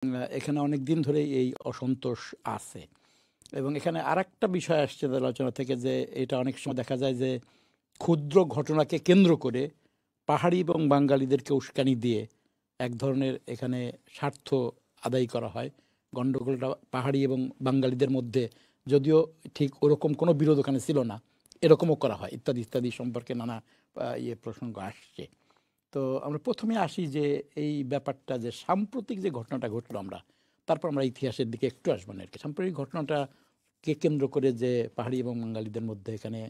এখানে অনেক দিন ধরেই এই অসন্তোষ আছে এবং এখানে আরেকটা বিষয় আসছে আলোচনা থেকে যে এটা অনেক সময় দেখা যায় যে ক্ষুদ্র ঘটনাকে কেন্দ্র করে পাহাড়ি এবং বাঙালিদেরকে উস্কানি দিয়ে এক ধরনের এখানে স্বার্থ আদায় করা হয়। গণ্ডগোলটা পাহাড়ি এবং বাঙালিদের মধ্যে যদিও ঠিক ওরকম কোনো বিরোধ ওখানে ছিল না, এরকমও করা হয় ইত্যাদি ইত্যাদি সম্পর্কে নানা প্রসঙ্গ আসছে। তো আমরা প্রথমে আসি যে এই ব্যাপারটা যে সাম্প্রতিক যে ঘটনাটা ঘটলো তারপর আমরা ইতিহাসের দিকে একটু আসবো না আর কি। সাম্প্রতিক ঘটনাটা কে কেন্দ্র করে যে পাহাড়ি এবং বাঙালিদের মধ্যে এখানে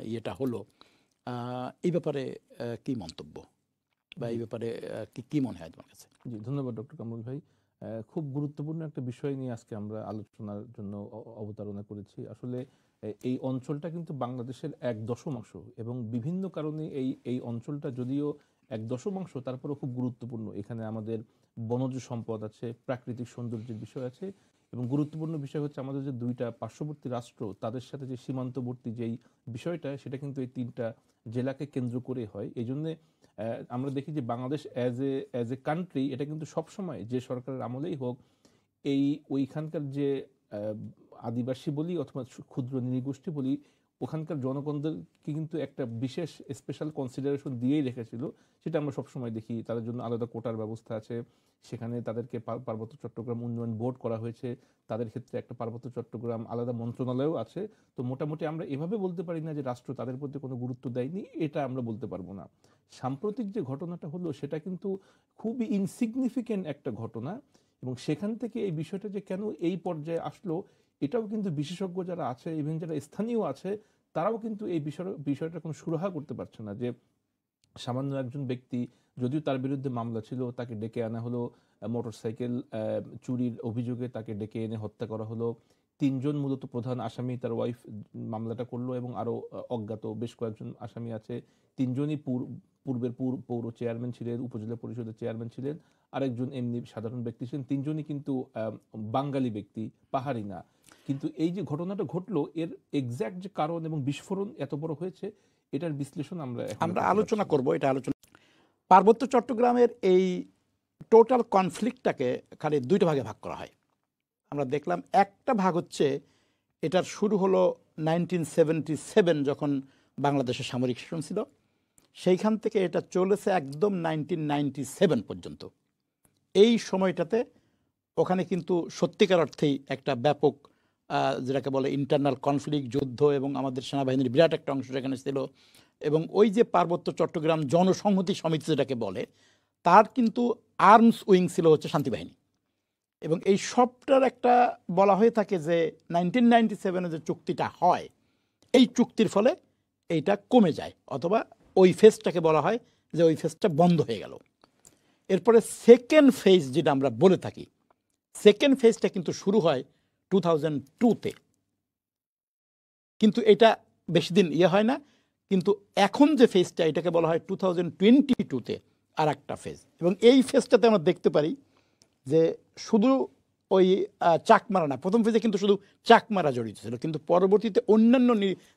ইয়েটা হলো, এই ব্যাপারে কি মন্তব্য বা এই ব্যাপারে কি মনে হয় তোমার কাছে? জি, ধন্যবাদ ডক্টর কামরুল ভাই। খুব গুরুত্বপূর্ণ একটা বিষয় নিয়ে আজকে আমরা আলোচনার জন্য অবতারণা করেছি। আসলে এই অঞ্চলটা কিন্তু বাংলাদেশের 1/10 এবং বিভিন্ন কারণে এই অঞ্চলটা যদিও 1/10, তারপরেও খুব গুরুত্বপূর্ণ। এখানে আমাদের বনজ সম্পদ আছে, প্রাকৃতিক সৌন্দর্যের বিষয় আছে এবং গুরুত্বপূর্ণ বিষয় হচ্ছে আমাদের যে 2টা পার্শ্ববর্তী রাষ্ট্র তাদের সাথে যে সীমান্তবর্তী যেই বিষয়টা, সেটা কিন্তু এই 3টা জেলাকে কেন্দ্র করে হয়। এই জন্যে আমরা দেখি যে বাংলাদেশ অ্যাজ এ কান্ট্রি, এটা কিন্তু সবসময় যে সরকারের আমলেই হোক ওইখানকার যে আদিবাসী বলি অথবা ক্ষুদ্র নৃগোষ্ঠী বলি, ওখানকার জনগণদেরকে কিন্তু একটা বিশেষ স্পেশাল কনসিডারেশন দিয়েই রেখেছিল। সেটা আমরা সবসময় দেখি। তাদের জন্য আলাদা কোটার ব্যবস্থা আছে, সেখানে তাদেরকে পার্বত্য চট্টগ্রাম উন্নয়ন বোর্ড করা হয়েছে, তাদের ক্ষেত্রে একটা পার্বত্য চট্টগ্রাম আলাদা মন্ত্রণালয়ও আছে। তো মোটামুটি আমরা এভাবে বলতে পারি না যে রাষ্ট্র তাদের প্রতি কোনো গুরুত্ব দেয়নি, এটা আমরা বলতে পারবো না। সাম্প্রতিক যে ঘটনাটা হলো সেটা কিন্তু খুবই ইনসিগনিফিকেন্ট একটা ঘটনা এবং সেখান থেকে এই বিষয়টা যে কেন এই পর্যায়ে আসলো, এটাও কিন্তু বিশেষজ্ঞ যারা আছে ইভেন যারা স্থানীয় আছে তারাও কিন্তু এই বিষয়টা কোনো সুরাহা করতে পারছে না। যে সামান্য একজন ব্যক্তি, যদিও তার বিরুদ্ধে মামলা ছিল, তাকে ডেকে আনা হলো, মোটরসাইকেল চুরির অভিযোগে তাকে ডেকে এনে হত্যা করা হলো। 3জন মূলত প্রধান আসামি, তার ওয়াইফ মামলাটা করলো এবং আরও অজ্ঞাত বেশ কয়েকজন আসামি আছে। 3জনই পূর্বের পৌর চেয়ারম্যান ছিলেন, উপজেলা পরিষদের চেয়ারম্যান ছিলেন, আরেকজন এমনি সাধারণ ব্যক্তি ছিলেন। 3জনই কিন্তু বাঙালি ব্যক্তি, পাহাড়ি না। কিন্তু এই যে ঘটনাটা ঘটলো, এর এক্স্যাক্ট যে কারণ এবং বিস্ফোরণ এত বড় হয়েছে, এটার বিশ্লেষণ আমরা আলোচনা করব। এটা আলোচনা পার্বত্য চট্টগ্রামের এই টোটাল কনফ্লিক্টটাকে খালি 2টা ভাগে ভাগ করা হয়। আমরা দেখলাম একটা ভাগ হচ্ছে এটার শুরু হলো 1977 যখন বাংলাদেশের সামরিক শাসন ছিল, সেইখান থেকে এটা চলেছে একদম 1997 পর্যন্ত। এই সময়টাতে ওখানে কিন্তু সত্যিকার অর্থেই একটা ব্যাপক যেটাকে বলে ইন্টারনাল কনফ্লিক্ট, যুদ্ধ, এবং আমাদের সেনাবাহিনীর বিরাট একটা অংশ সেখানে ছিল। এবং ওই যে পার্বত্য চট্টগ্রাম জনসংহতি সমিতি যেটাকে বলে, তার কিন্তু আর্মস উইং ছিল হচ্ছে শান্তিবাহিনী। এবং এই সবটার একটা বলা হয়ে থাকে যে 1997 যে চুক্তিটা হয়, এই চুক্তির ফলে এইটা কমে যায়, অথবা ওই ফেজটাকে বলা হয় যে ওই ফেজটা বন্ধ হয়ে গেল। এরপরে সেকেন্ড ফেজ যেটা আমরা বলে থাকি, সেকেন্ড ফেজটা কিন্তু শুরু হয় 2002-তে, কিন্তু এটা বেশি দিন হয় না। কিন্তু এখন যে ফেজটা, এটাকে বলা হয় 2022-তে আর একটা ফেজ। এবং এই ফেজটাতে আমরা দেখতে পারি যে শুধু ওই চাকমারা না, প্রথম ফেজে কিন্তু শুধু চাকমারা জড়িত ছিল, কিন্তু পরবর্তীতে অন্যান্য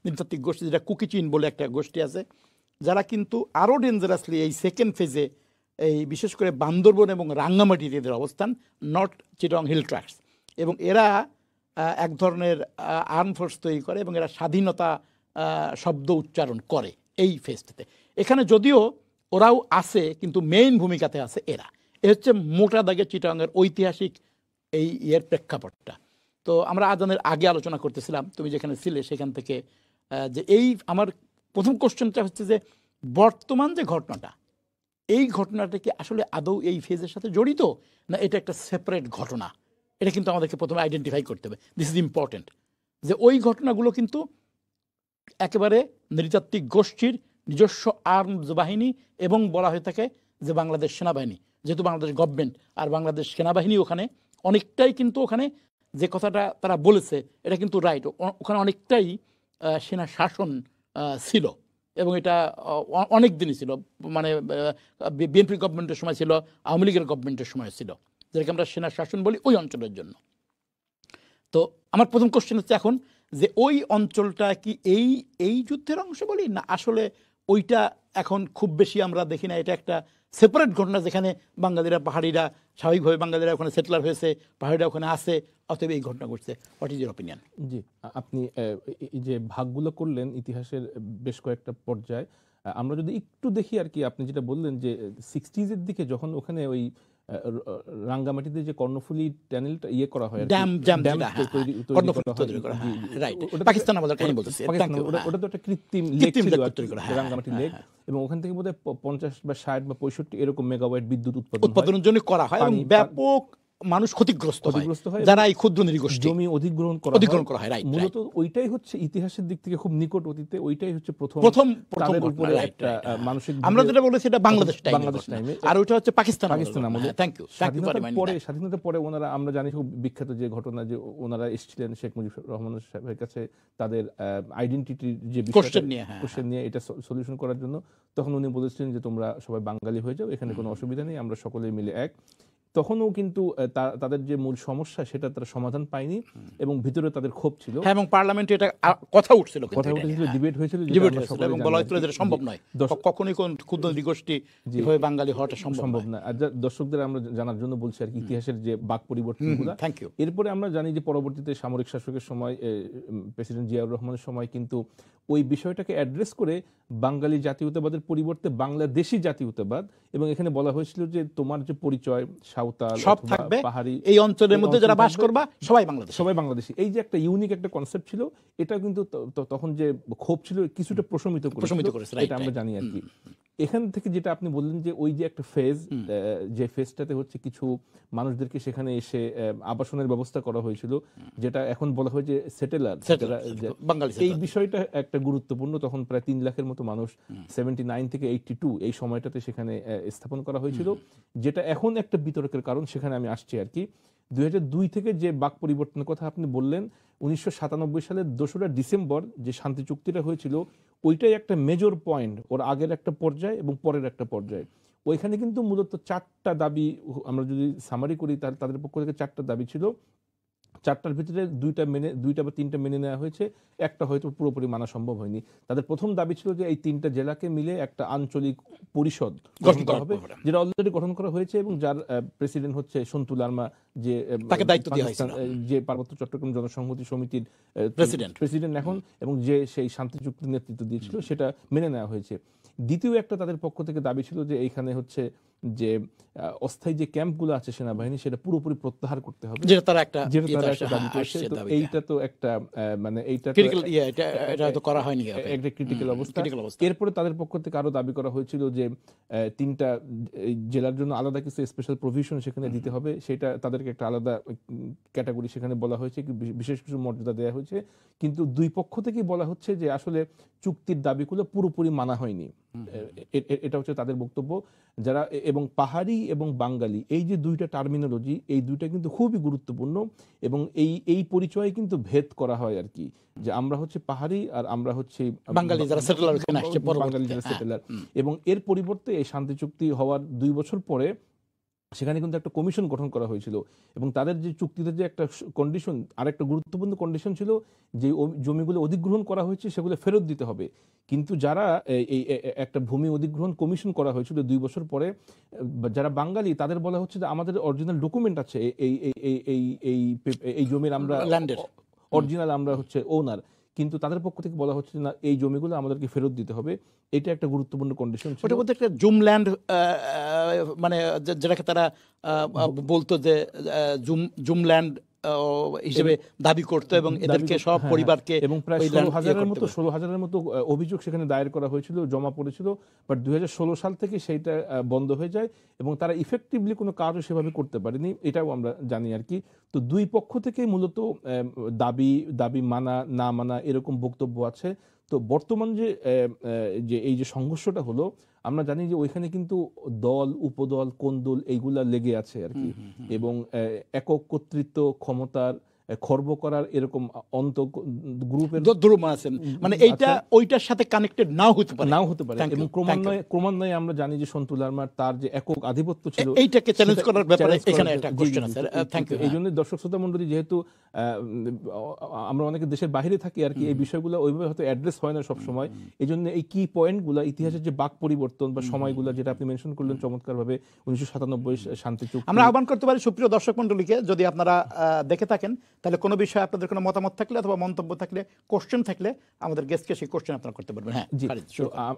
নৃতাত্ত্বিক গোষ্ঠী, যেটা কুকিচিন বলে একটা গোষ্ঠী আছে, যারা কিন্তু আরও ডেঞ্জারাসলি এই সেকেন্ড ফেজে, এই বিশেষ করে বান্দরবন এবং রাঙ্গামাটিতে এদের অবস্থান, নর্থ চিটাগং হিল ট্র্যাক্টস, এবং এরা এক ধরনের আর্ম ফোর্স তৈরি করে এবং এরা স্বাধীনতা শব্দ উচ্চারণ করে এই ফেজটাতে। এখানে যদিও ওরাও আছে, কিন্তু মেইন ভূমিকাতে আছে এরা। এ হচ্ছে মোটা দাগে চিটাগংয়ের ঐতিহাসিক এই প্রেক্ষাপটটা। তো আমরা আজানের আগে আলোচনা করতেছিলাম, তুমি যেখানে ছিলে সেখান থেকে, যে এই আমার প্রথম কোশ্চেনটা হচ্ছে যে বর্তমান যে ঘটনাটা, এই ঘটনাটা কি আসলে আদৌ এই ফেজের সাথে জড়িত, না এটা একটা সেপারেট ঘটনা? এটা কিন্তু আমাদেরকে প্রথমে আইডেন্টিফাই করতে হবে। দিস ইজ ইম্পর্টেন্ট, যে ওই ঘটনাগুলো কিন্তু একেবারে নৃতাত্ত্বিক গোষ্ঠীর নিজস্ব আর্মস বাহিনী, এবং বলা হয়ে থাকে যে বাংলাদেশ সেনাবাহিনী, যেহেতু বাংলাদেশ গভর্নমেন্ট আর বাংলাদেশ সেনাবাহিনী ওখানে অনেকটাই, কিন্তু ওখানে যে কথাটা তারা বলেছে এটা কিন্তু রাইট, ওখানে অনেকটাই সেনা শাসন ছিল, এবং এটা অনেক দিনই ছিল, মানে বিএনপি গভর্নমেন্টের সময় ছিল, আওয়ামী লীগের গভর্নমেন্টের সময় ছিল, যেটাকে আমরা সেনা শাসন বলি ওই অঞ্চলের জন্য। তো আমার প্রথম কোশ্চেন হচ্ছে এখন যে ওই অঞ্চলটা কি এই যুদ্ধের অংশ বলি, না আসলে ওইটা এখন খুব বেশি আমরা দেখি না, এটা একটা সেপারেট ঘটনা, যেখানে বাঙালিরা পাহাড়িরা স্বাভাবিকভাবে বাঙালিরা ওখানে সেটেলার হয়েছে, পাহাড়িরা ওখানে আছে, অতএব এই ঘটনা ঘটছে। What is your opinion? জি, আপনি এই যে ভাগগুলো করলেন ইতিহাসের বেশ কয়েকটা পর্যায়ে, আমরা যদি একটু দেখি আর কি, আপনি যেটা বললেন যে 60s দিকে যখন ওখানে ওই রাঙ্গামাটিতে যে কর্ণফুলী টানেলটা করা হয়, ওটা তো একটা কৃত্রিম লেক ছিল রাঙ্গামাটি লেক, এবং ওখান থেকে বোধহয় 50 বা 60 বা 65 এরকম মেগাওয়াট বিদ্যুৎ উৎপাদনের জন্য করা হয়, এবং ব্যাপক মানুষ ক্ষতিগ্রস্ত হয় যারা এই ক্ষুদ্র নৃগোষ্ঠী জমি অধিগ্রহণ করা হয়। মূলত ওইটাই হচ্ছে ইতিহাসের দিক থেকে খুব নিকট অতীতে, ওইটাই হচ্ছে প্রথম তাদের উপরে একটা মানসিক, আমরা যেটা বলেছি এটা বাংলাদেশ টাইমে, আর ওইটা হচ্ছে পাকিস্তান আমলে। Thank you. স্বাধীনতার পরে ওনারা, আমরা জানি খুব বিখ্যাত যে ঘটনা, যে ওনারা এসেছিলেন শেখ মুজিবুর রহমান সাহেবের কাছে তাদের আইডেন্টিটির যে কোশ্চেন নিয়ে এটা সলিউশন করার জন্য। তখন উনি বলেছিলেন যে তোমরা সবাই বাঙালি হয়ে যাও, এখানে কোনো অসুবিধা নেই, আমরা সকলে মিলে এক। তখনও কিন্তু তাদের যে মূল সমস্যা সেটা তারা সমাধান পায়নি, এবং ভিতরে তাদের ক্ষোভ ছিল, এবং পার্লামেন্টে এটা কথা উঠছিল, ডিবেট হয়েছিল, এবং বলা হয়েছিল যে সম্ভব নয়, কখনোই কোন ক্ষুদ্র নৃগোষ্ঠী হয়ে বাঙালি হওয়াটা সম্ভব না। আর দর্শকদের আমরা জানার জন্য বলছি আর কি ইতিহাসের যে বাক পরিবর্তনগুলো। Thank you. এরপরে আমরা জানি যে পরবর্তীতে সামরিক শাসকের সময়, প্রেসিডেন্ট জিয়াউর রহমানের সময় কিন্তু ওই বিষয়টাকে অ্যাড্রেস করে বাঙালি জাতীয়তাবাদের পরিবর্তে বাংলাদেশি জাতীয়তাবাদ, এবং এখানে বলা হয়েছিল যে তোমার যে পরিচয় সাঁওতাল সব থাকবে, পাহাড়ি, এই অঞ্চলের মধ্যে যারা বাস করবা সবাই বাংলাদেশি। এই যে একটা ইউনিক একটা কনসেপ্ট ছিল, এটা কিন্তু তখন যে ক্ষোভ ছিল কিছুটা প্রশমিত করেছিল, এটা আমরা জানি আর কি। এখান থেকে যেটা আপনি বললেন যে ওই যে একটা ফেজ, যে ফেজটাতে হচ্ছে কিছু মানুষদেরকে সেখানে এসে আবাসনের ব্যবস্থা করা হয়েছিল, যেটা এখন বলা হয় যে সেটেলার, এই বিষয়টা একটা গুরুত্বপূর্ণ। তখন প্রায় 3 লাখের মতো মানুষ 79 থেকে 82 এই সময়টাতে সেখানে স্থাপন করা হয়েছিল, যেটা এখন একটা বিতর্কের কারণ। সেখানে আমি আসছি আর কি। 2002 থেকে যে বাক পরিবর্তনের কথা আপনি বললেন, 1997 সালের 2রা ডিসেম্বর যে শান্তি চুক্তিটা হয়েছিল, ওইটাই একটা মেজর পয়েন্ট, ওর আগের একটা পর্যায় এবং পরের একটা পর্যায়। ওইখানে কিন্তু মূলত 4টা দাবি, আমরা যদি সামারি করি, তাদের পক্ষ থেকে 4টা দাবি ছিল। 4টার ভিতরে 2টা বা 3টা মেনে নেওয়া হয়েছে, একটা হয়তো পুরোপুরি মানা সম্ভব হয়নি। তাদের প্রথম দাবি ছিল যে এই 3টা জেলাকে মিলে একটা আঞ্চলিক পরিষদ গঠন করা হবে, যেটা অলরেডি গঠন করা হয়েছে, এবং যার প্রেসিডেন্ট হচ্ছে সন্তু লারমা, যে তাকে দায়িত্ব দেওয়া হয়েছিল, যে পার্বত্য চট্টগ্রাম জনসংহতি সমিতির প্রেসিডেন্ট এখন, এবং যে সেই শান্তি চুক্তির নেতৃত্ব দিয়েছিল, সেটা মেনে নেওয়া হয়েছে। দ্বিতীয় একটা তাদের পক্ষ থেকে দাবি ছিল যে এইখানে হচ্ছে যে অস্থায়ী যে ক্যাম্পগুলো আছে সেনাবাহিনী, সেটা পুরোপুরি প্রত্যাহার করতে হবে, যেটা তারা একটা দাবি করেছে। তো এইটা তো একটা মানে এইটা তো করা হয়নি, একটা ক্রিটিক্যাল অবস্থা। এরপরে তাদের পক্ষ থেকে আরো দাবি করা হয়েছিল যে 3টা জেলার জন্য আলাদা কিছু স্পেশাল প্রভিশন সেখানে দিতে হবে, সেটা তাদেরকে একটা আলাদা ক্যাটাগরি সেখানে বলা হয়েছে, বিশেষ কিছু মর্যাদা দেওয়া হয়েছে। কিন্তু দুই পক্ষ থেকেই বলা হচ্ছে যে আসলে চুক্তির দাবিগুলো পুরোপুরি মানা হয়নি, এটা হচ্ছে তাদের বক্তব্য। যারা এবং পাহাড়ি এবং বাঙালি, এই যে 2টা টার্মিনোলজি, এই 2টা কিন্তু খুবই গুরুত্বপূর্ণ, এবং এই পরিচয়ে কিন্তু ভেদ করা হয় আর কি, যে আমরা হচ্ছে পাহাড়ি আর আমরা হচ্ছে বাঙালি যারা সেটেলার। এবং এর পরিবর্তে এই শান্তি চুক্তি হওয়ার 2 বছর পরে সেখানে কিন্তু একটা কমিশন গঠন করা হয়েছিল, এবং তাদের যে চুক্তিতে যে একটা কন্ডিশন, আর একটা গুরুত্বপূর্ণ কন্ডিশন ছিল যে জমিগুলো অধিগ্রহণ করা হয়েছে সেগুলো ফেরত দিতে হবে। কিন্তু যারা এই একটা ভূমি অধিগ্রহণ কমিশন করা হয়েছিল 2 বছর পরে, যারা বাঙালি তাদের বলা হচ্ছে যে আমাদের অরিজিনাল ডকুমেন্ট আছে, এই জমির আমরা অরিজিনাল আমরা হচ্ছে ওনার, কিন্তু তাদের পক্ষ থেকে বলা হচ্ছে না, এই জমিগুলো আমাদেরকে ফেরত দিতে হবে। এটা একটা গুরুত্বপূর্ণ কন্ডিশন ছিল। ওটার মধ্যে একটা জুমল্যান্ড, মানে যেটাকে তারা বলতো যে জুমল্যান্ড হিসেবে দাবি করতো, এবং এদেরকে সব পরিবারকে, এবং প্রায় 16,000-এর মতো অভিযোগ সেখানে দায়ের করা হয়েছিল, জমা পড়েছিল। বাট 2016 সাল থেকে সেইটা বন্ধ হয়ে যায়, এবং তারা ইফেক্টিভলি কোনো কাজও সেভাবে করতে পারেনি, এটাও আমরা জানি আর কি। তো দুই পক্ষ থেকে মূলত দাবি মানা না মানা এরকম বক্তব্য আছে। তো বর্তমান যে এই যে সংঘর্ষটা হলো, আমরা জানি যে ওইখানে কিন্তু দল, উপদল, কোন্দল এইগুলা লেগে আছে আর কি, এবং একক কর্তৃত্ব, ক্ষমতার খর্ব করার এরকম গ্রুপের দ্রুম আছেন, মানে এইটা ওইটার সাথে কানেক্টেড নাও হতে পারে এবং ক্রমান্বয়ে আমরা জানি যে সন্তু লারমার তার যে একক আধিপত্য ছিল এইটাকে চ্যালেঞ্জ করার ব্যাপারে এখানে একটা কোশ্চেন আছে। Thank you. এই জন্য দর্শক শ্রোতা মণ্ডলী, যেহেতু আমরা অনেকে দেশের বাইরে থাকি আর কি, এই বিষয়গুলো ওইভাবে হয়তো অ্যাড্রেস হয় না সবসময়, এই জন্য এই কি পয়েন্টগুলো ইতিহাসের যে বাক পরিবর্তন বা সময়গুলো যেটা আপনি মেনশন করলেন চমৎকারভাবে 1997 শান্তি চুক্তি, আমরা আহ্বান করতে পারি সুপ্রিয় দর্শক মণ্ডলীকে, যদি আপনারা দেখে থাকেন তাহলে কোনো বিষয়ে আপনাদের কোনো মতামত থাকলে অথবা মন্তব্য থাকলে, কোশ্চেন থাকলে আমাদের গেস্টকে সেই কোশ্চেন আপনারা করতে পারবেন। হ্যাঁ জি,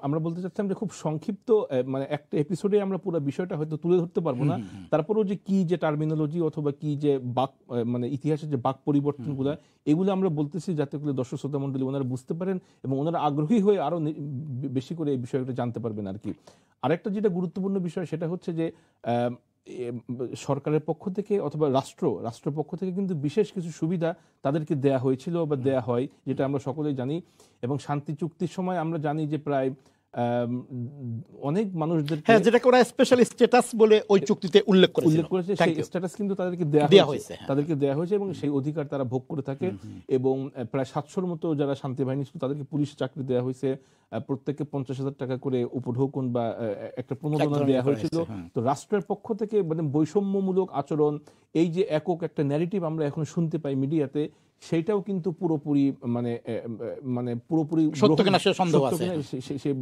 আমরা বলতে চাচ্ছিলাম যে খুব সংক্ষিপ্ত, মানে একটা এপিসোডে আমরা পুরো বিষয়টা হয়তো তুলে ধরতে পারবো না, তারপরেও যে কি যে টার্মিনোলজি অথবা কি যে বাক, মানে ইতিহাসের যে বাক পরিবর্তনগুলো, এগুলো আমরা বলতেছি যাতে করে দর্শক শ্রোতা মণ্ডলী ওনারা বুঝতে পারেন এবং ওনারা আগ্রহী হয়ে আরো বেশি করে এই বিষয়টা জানতে পারবেন আর কি। আরেকটা যেটা গুরুত্বপূর্ণ বিষয় সেটা হচ্ছে যে সরকারের পক্ষ থেকে অথবা রাষ্ট্রের পক্ষ থেকে কিন্তু বিশেষ কিছু সুবিধা তাদেরকে দেয়া হয়েছিল বা দেয়া হয়, যেটা আমরা সকলেই জানি। এবং শান্তি চুক্তির সময় আমরা জানি যে প্রায় অনেক মানুষদের, হ্যাঁ, যেটাকে ওরা স্পেশাল স্ট্যাটাস বলে ওই চুক্তিতে উল্লেখ করেছে, সেই স্ট্যাটাস কিন্তু তাদেরকে দেয়া হয়েছে এবং সেই অধিকার তারা ভোগ করে থাকে। এবং প্রায় 700-র মতো যারা শান্তি বাহিনী ছিল তাদেরকে পুলিশ চাকরি দেওয়া হয়েছে, প্রত্যেককে 50,000 টাকা করে উপঢৌকন বা একটা প্রণোদনা দেওয়া হয়েছিল। তো রাষ্ট্রের পক্ষ থেকে মানে বৈষম্যমূলক আচরণ, এই যে একক একটা ন্যারেটিভ আমরা এখন শুনতে পাই মিডিয়াতে, সেইটাও কিন্তু পুরোপুরি মানে পুরোপুরি সেই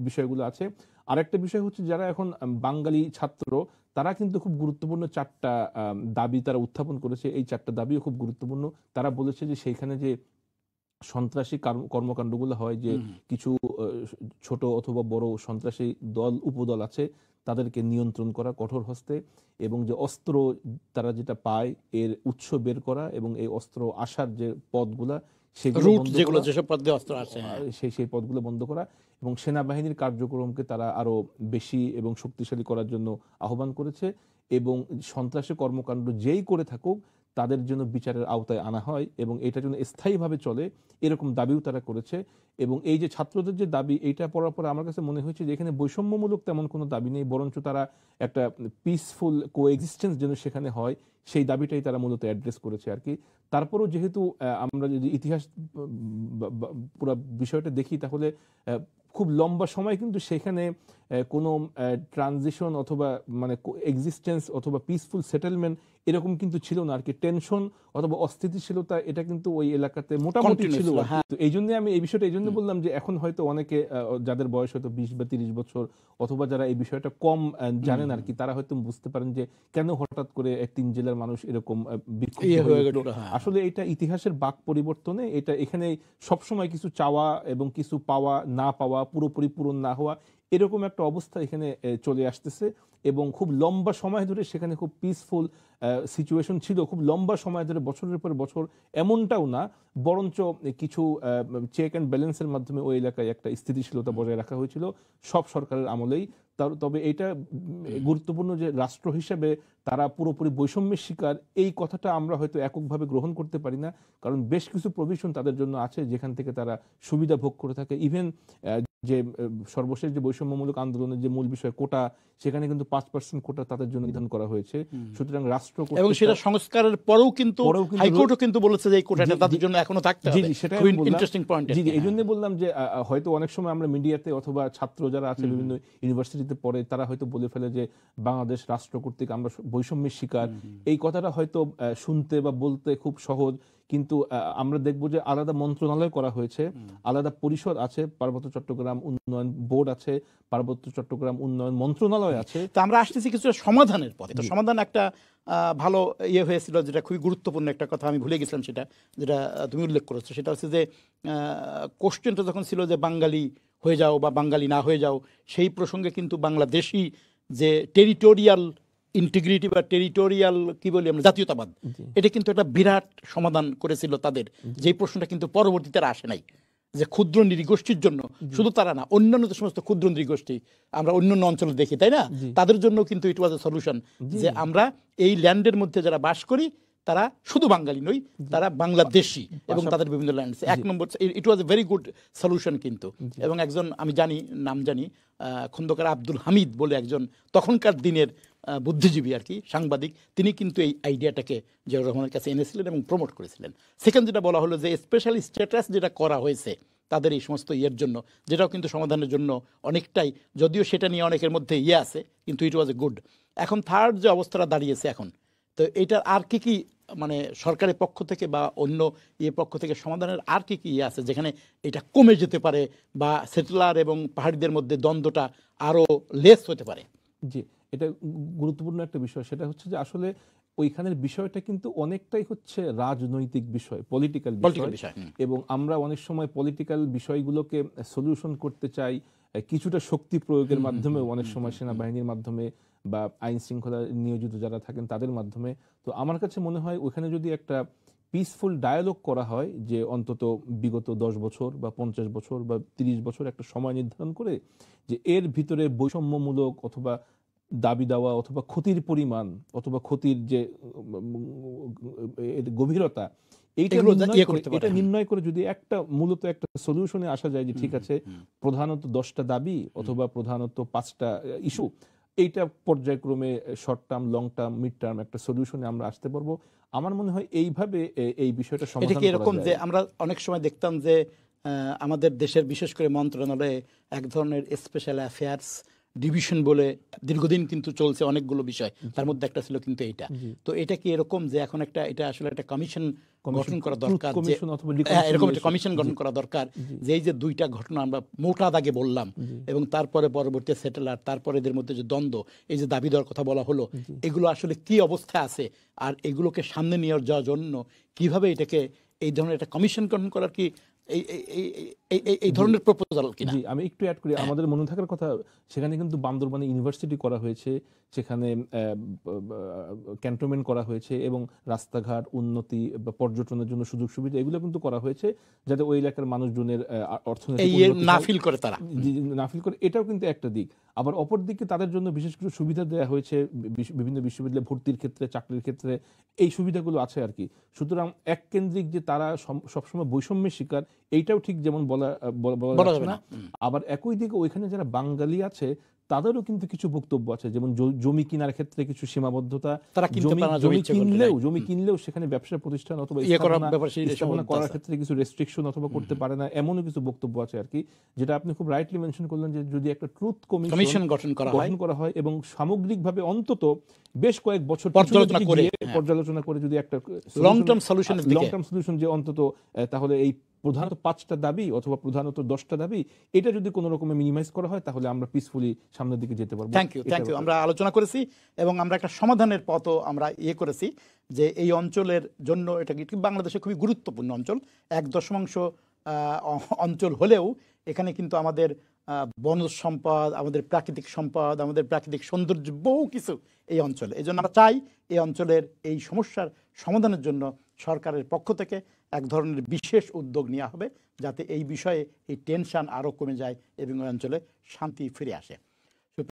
বিষয়গুলো আছে। আরেকটা বিষয় হচ্ছে যারা এখন বাঙালি ছাত্র, তারা কিন্তু খুব গুরুত্বপূর্ণ 4টা দাবি তারা উত্থাপন করেছে। এই 4টা দাবিও খুব গুরুত্বপূর্ণ। তারা বলেছে যে সেইখানে যে সন্ত্রাসী কর্মকাণ্ডগুলো হয়, যে কিছু ছোট অথবা বড় সন্ত্রাসী দল উপদল আছে, তাদেরকে নিয়ন্ত্রণ করা কঠোর হস্তে, এবং যে অস্ত্র তারা যেটা পায় এর উৎস বের করা, এবং এই অস্ত্র আসার যে পথগুলা সেই পথগুলো বন্ধ করা, এবং সেনাবাহিনীর কার্যক্রমকে তারা আরো বেশি এবং শক্তিশালী করার জন্য আহ্বান করেছে। এবং সন্ত্রাসী কর্মকাণ্ড যেই করে থাকুক তাদের জন্য বিচারের আওতায় আনা হয় এবং এটা যেন স্থায়ীভাবে চলে, এরকম দাবিও তারা করেছে। এবং এই যে ছাত্রদের যে দাবি, এইটা পড়ার পরে আমার কাছে মনে হয়েছে যে এখানে বৈষম্যমূলক তেমন কোনো দাবি নেই, বরঞ্চ তারা একটা পিসফুল কোএক্সিস্টেন্স যেন সেখানে হয়, সেই দাবিটাই তারা মূলত অ্যাড্রেস করেছে আর কি। তারপরেও যেহেতু আমরা যদি ইতিহাস পুরো বিষয়টা দেখি, তাহলে খুব লম্বা সময় কিন্তু সেখানে কোনো ট্রানজিশন অথবা মানে এক্সিস্টেন্স অথবা পিসফুল সেটেলমেন্ট এরকম কিন্তু ছিল না আর কি। টেনশন অথবা অস্থিতিশীলতা এটা কিন্তু ওই এলাকাতে মোটামুটি ছিল। তো এই জন্য আমি এই বিষয়টা এই জন্য বললাম যে এখন হয়তো অনেকে যাদের বয়স হয়তো 20 বা 30 বছর অথবা যারা এই বিষয়টা কম জানেন আর কি, তারা হয়তো বুঝতে পারেন যে কেন হঠাৎ করে 3 জেলার মানুষ এরকম আসলে এটা ইতিহাসের বাক পরিবর্তনে, এটা এখানে সবসময় কিছু চাওয়া এবং কিছু পাওয়া না পাওয়া, পুরোপুরি পূরণ না হওয়া, এরকম একটা অবস্থা এখানে চলে আসতেছে। এবং খুব লম্বা সময় ধরে সেখানে খুব পিসফুল সিচুয়েশন ছিল, খুব লম্বা সময় ধরে, বছরের পর বছর এমনটাও না, বরঞ্চ কিছু চেক অ্যান্ড ব্যালেন্সের মাধ্যমে ওই এলাকায় একটা স্থিতিশীলতা বজায় রাখা হয়েছিল সব সরকারের আমলেই। তবে এটা গুরুত্বপূর্ণ যে রাষ্ট্র হিসেবে তারা পুরোপুরি বৈষম্যের শিকার, এই কথাটা আমরা হয়তো এককভাবে গ্রহণ করতে পারি না, কারণ বেশ কিছু প্রভিশন তাদের জন্য আছে যেখান থেকে তারা সুবিধা ভোগ করে থাকে। ইভেন যে সর্বশেষ যে বৈষম্যমূলক আন্দোলনের যে মূল বিষয় কোটা, সেখানে কিন্তু 5% কোটা তাদের জন্য নির্ধারণ করা হয়েছে। সুতরাং রাষ্ট্র এবং সেটা সংস্কারের পরেও কিন্তু হাইকোর্টও কিন্তু বলেছে যে এই কোটাটা তাদের জন্য এখনো থাকতে হবে। জি, সেটা ইন্টারেস্টিং পয়েন্ট। জি, এই জন্য বললাম যে হয়তো অনেক সময় আমরা মিডিয়াতে অথবা ছাত্র যারা আছে বিভিন্ন ইউনিভার্সিটিতে পড়ে, তারা হয়তো বলে ফেলে যে বাংলাদেশ রাষ্ট্র কর্তৃক আমরা বৈষম্যের শিকার। এই কথাটা হয়তো শুনতে বা বলতে খুব সহজ, কিন্তু আমরা দেখব যে আলাদা মন্ত্রণালয় করা হয়েছে, আলাদা পরিষদ আছে, পার্বত্য চট্টগ্রাম উন্নয়ন বোর্ড আছে, পার্বত্য চট্টগ্রাম উন্নয়ন মন্ত্রণালয় আছে। তো আমরা আসতেছি কিছু সমাধানের পথে। তো সমাধান একটা ভালো ইয়ে হয়েছিল, যেটা খুবই গুরুত্বপূর্ণ একটা কথা আমি ভুলে গেছিলাম, সেটা যেটা তুমি উল্লেখ করেছো, সেটা হচ্ছে যে কোশ্চেনটা যখন ছিল যে বাঙালি হয়ে যাও বা বাঙালি না হয়ে যাও, সেই প্রসঙ্গে কিন্তু বাংলাদেশি যে টেরিটোরিয়াল ইন্টিগ্রিটি বা টেরিটোরিয়াল কি বলি আমরা, জাতীয়তাবাদ, এটা কিন্তু একটা বিরাট সমাধান করেছিল তাদের, যেই প্রশ্নটা কিন্তু পরবর্তীতে আসে নাই, যে ক্ষুদ্র নৃগোষ্ঠীর জন্য, শুধু তারা না, অন্যান্য যে সমস্ত ক্ষুদ্র নৃগোষ্ঠী আমরা অন্যান্য অঞ্চলে দেখি, তাই না, তাদের জন্য কিন্তু ইট ওয়াজ এ সলিউশন, যে আমরা এই ল্যান্ডের মধ্যে যারা বাস করি তারা শুধু বাঙালি নয়, তারা বাংলাদেশি এবং তাদের বিভিন্ন ল্যান্ড। এক নম্বর, ইট ওয়াজ এ ভেরি গুড সলিউশন কিন্তু। এবং একজন আমি জানি, নাম জানি, খন্দকার আব্দুল হামিদ বলে একজন তখনকার দিনের বুদ্ধিজীবী আর কি, সাংবাদিক, তিনি কিন্তু এই আইডিয়াটাকে জিয়াউর রহমানের কাছে এনেছিলেন এবং প্রমোট করেছিলেন। সেকেন্ড যেটা বলা হলো যে স্পেশাল স্ট্যাটাস যেটা করা হয়েছে তাদের এই সমস্ত ইয়ের জন্য, যেটাও কিন্তু সমাধানের জন্য অনেকটাই, যদিও সেটা নিয়ে অনেকের মধ্যে ইয়ে আছে, কিন্তু ইট ওয়াজ এ গুড। এখন থার্ড যে অবস্থাটা দাঁড়িয়েছে এখন, তো এটার আর কি কি মানে সরকারের পক্ষ থেকে বা অন্য ইয়ে পক্ষ থেকে সমাধানের আর কি কি ইয়ে আছে যেখানে এটা কমে যেতে পারে বা সেটেলার এবং পাহাড়িদের মধ্যে দ্বন্দ্বটা আরও লেস হতে পারে? জি, এটা গুরুত্বপূর্ণ একটা বিষয়। সেটা হচ্ছে যে আসলে ওইখানের বিষয়টা কিন্তু অনেকটাই হচ্ছে রাজনৈতিক বিষয়, পলিটিক্যাল বিষয়, এবং আমরা অনেক সময় পলিটিক্যাল বিষয়গুলোকে সলিউশন করতে চাই কিছুটা শক্তি প্রয়োগের মাধ্যমে, অনেক সময় সেনাবাহিনীর মাধ্যমে বা আইন শৃঙ্খলা নিয়োজিত যারা থাকেন তাদের মাধ্যমে। তো আমার কাছে মনে হয় ওইখানে যদি একটা পিসফুল ডায়ালগ করা হয়, যে অন্তত বিগত 10 বছর বা 50 বছর বা 30 বছর একটা সময় নির্ধারণ করে, যে এর ভিতরে বৈষম্যমূলক অথবা দাবি দেওয়া অথবা ক্ষতির পরিমাণ অথবা ক্ষতির যে গভীরতা, এটা নির্ণয় করে যদি একটা মূলত একটা সলিউশনে আসা যায়, যে ঠিক আছে প্রধানত 10টা দাবি অথবা প্রধানত 5টা ইস্যু, এইটা পর্যায়ক্রমে short term, long term, mid term একটা সলিউশনে আমরা আসতে পারবো। আমার মনে হয় এইভাবে এই বিষয়টা সমাধান করা যায়। এরকম যে আমরা অনেক সময় দেখতাম যে আমাদের দেশের বিশেষ করে মন্ত্রণালয়ে এক ধরনের স্পেশাল অ্যাফেয়ার্স ডিভিশন বলে দীর্ঘদিন কিন্তু চলছে অনেকগুলো বিষয়, তার মধ্যে একটা ছিল কিন্তু এইটা। তো এটা কি এরকম যে এখন একটা এটা আসলে একটা কমিশন গঠন করা দরকার, এরকম একটা কমিশন গঠন করা দরকার, যে এই যে দুইটা ঘটনা আমরা মোটা দাগে বললাম এবং তারপরে পরবর্তী সেটেলার, তারপরে এদের মধ্যে যে দ্বন্দ্ব, এই যে দাবি দেওয়ার কথা বলা হলো, এগুলো আসলে কি অবস্থায় আছে আর এগুলোকে সামনে নিয়ে যাওয়ার জন্য কিভাবে এটাকে এই ধরনের একটা কমিশন গঠন করার কি এই ধরনের প্রপোজাল কিনা? আমি একটু অ্যাড করি, আমাদের মনে থাকার কথা, সেখানে কিন্তু বান্দরবানে ইউনিভার্সিটি করা হয়েছে, সেখানে ক্যান্টনমেন্ট করা হয়েছে এবং রাস্তাঘাট উন্নতি বা পর্যটনের জন্য সুযোগ সুবিধা এগুলো কিন্তু করা হয়েছে, যাতে ওই এলাকার মানুষজনের অর্থনৈতিক না ফিল করে তারা না ফিল করে। এটাও কিন্তু একটা দিক। আবার অপর দিকে তাদের জন্য বিশেষ কিছু সুবিধা দেওয়া হয়েছে বিভিন্ন বিশ্ববিদ্যালয়ে ভর্তির ক্ষেত্রে, চাকরির ক্ষেত্রে, এই সুবিধাগুলো আছে আর কি। সুতরাং এক কেন্দ্রিক যে তারা সবসময় বৈষম্যের শিকার, এইটাও ঠিক যেমন বলা যাচ্ছে না। আবার একই দিকে ওইখানে যারা বাঙালি আছে তাদেরও কিন্তু কিছু বক্তব্য আছে, যেমন জমি কেনার ক্ষেত্রে কিছু সীমাবদ্ধতা, জমি কিনলেও সেখানে ব্যবসা প্রতিষ্ঠান অথবা স্থাপনা করার ক্ষেত্রে কিছু রেস্ট্রিকশন অথবা করতে পারে না, এমনও কিছু বক্তব্য আছে আর কি, যেটা আপনি খুব রাইটলি মেনশন করলেন, যে যদি একটা ট্রুথ কমিশন গঠন করা হয় এবং সামগ্রিকভাবে অন্তত বেশ কয়েক বছর পর্যালোচনা করে যদি একটা লং টার্ম সলিউশন, যে অন্তত তাহলে এই প্রধানত 5টা দাবি অথবা প্রধানত 10টা দাবি, এটা যদি কোনো রকমে মিনিমাইজ করা হয় তাহলে আমরা পিসফুলি সামনের দিকে যেতে পারবো। Thank you. আমরা আলোচনা করেছি এবং আমরা একটা সমাধানের পথও আমরা করেছি, যে এই অঞ্চলের জন্য এটা বাংলাদেশে খুবই গুরুত্বপূর্ণ অঞ্চল, 1/10 অঞ্চল হলেও এখানে কিন্তু আমাদের বনজ সম্পদ, আমাদের প্রাকৃতিক সম্পদ, আমাদের প্রাকৃতিক সৌন্দর্য, বহু কিছু এই অঞ্চলে। এই জন্য আমরা চাই এই অঞ্চলের এই সমস্যার সমাধানের জন্য সরকারের পক্ষ থেকে এক ধরনের বিশেষ উদ্যোগ নেওয়া হবে, যাতে এই বিষয়ে এই টেনশন আরও কমে যায় এবং ওই অঞ্চলে শান্তি ফিরে আসে।